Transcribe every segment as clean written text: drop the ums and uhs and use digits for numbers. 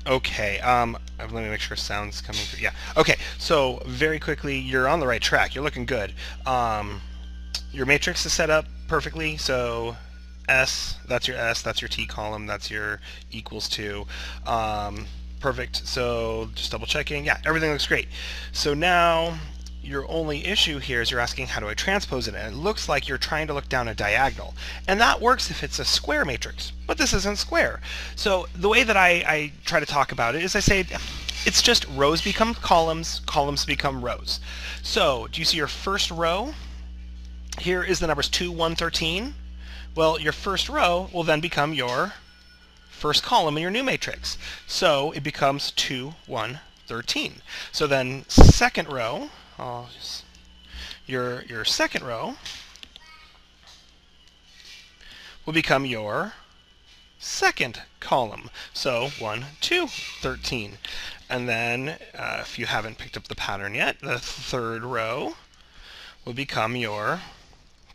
Okay, let me make sure sound's coming through. Yeah. Okay, so very quickly, you're on the right track. You're looking good. Your matrix is set up perfectly. So S, that's your T column, that's your equals to. Perfect. So just double checking. Yeah, everything looks great. So now your only issue here is you're asking how do I transpose it, and it looks like you're trying to look down a diagonal. And that works if it's a square matrix, but this isn't square. So the way that I try to talk about it is I say it's just rows become columns, columns become rows. So do you see your first row? Here is the numbers 2, 1, 13. Well, your first row will then become your first column in your new matrix. So it becomes 2, 1, 13. So then second row, your second row will become your second column. So 1, 2, 13. And then if you haven't picked up the pattern yet, the third row will become your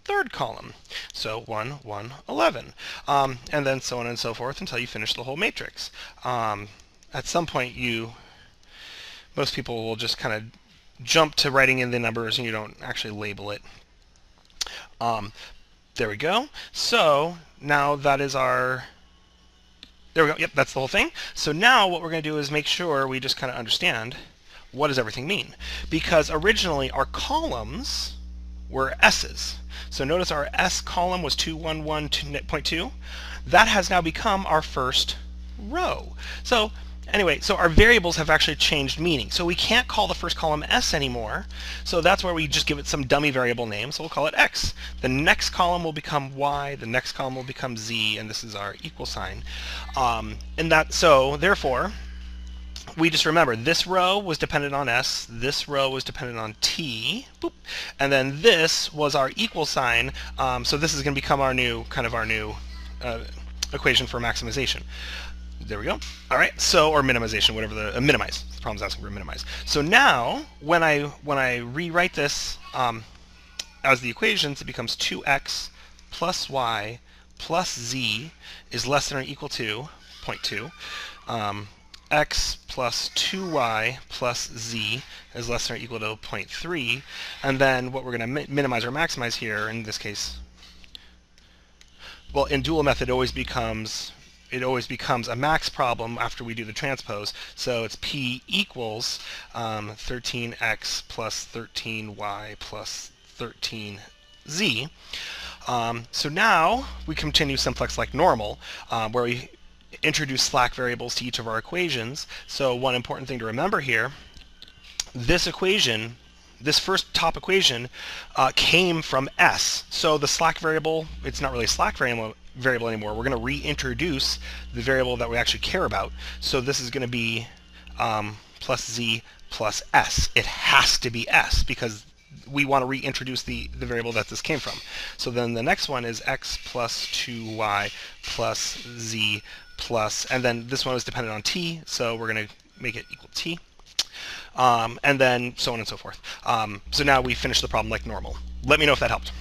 third column. So 1, 1, 11. And then so on and so forth until you finish the whole matrix. At some point, most people will just kind of jump to writing in the numbers and you don't actually label it. There we go. So now that is our... There we go. Yep, that's the whole thing. So now what we're going to do is make sure we just kind of understand what does everything mean. Because originally our columns were S's. So notice our S column was 211.2. That has now become our first row. So anyway, so our variables have actually changed meaning. So we can't call the first column S anymore. So that's where we just give it some dummy variable name. So we'll call it X. The next column will become Y. The next column will become Z. And this is our equal sign. So therefore, we just remember this row was dependent on S, this row was dependent on T, boop, and then this was our equal sign. So this is going to become our new equation for maximization. There we go. All right. So, or minimization, whatever minimize. The problem's asking for minimize. So now when I rewrite this as the equations, it becomes 2x plus y plus z is less than or equal to 0.2. X plus 2y plus z is less than or equal to 0.3. And then what we're going to minimize or maximize here, in this case, well, in dual method, it always becomes a max problem after we do the transpose. So it's P equals 13x plus 13y plus 13z. So now we continue simplex like normal, where we introduce slack variables to each of our equations. So one important thing to remember here, this equation, this first top equation, came from S. So the slack variable, it's not really a slack variable anymore. We're going to reintroduce the variable that we actually care about. So this is going to be plus Z plus S. It has to be S because we want to reintroduce the variable that this came from. So then the next one is X plus 2Y plus Z plus, and then this one is dependent on T, so we're going to make it equal to T. And then so on and so forth. So now we finish the problem like normal. Let me know if that helped.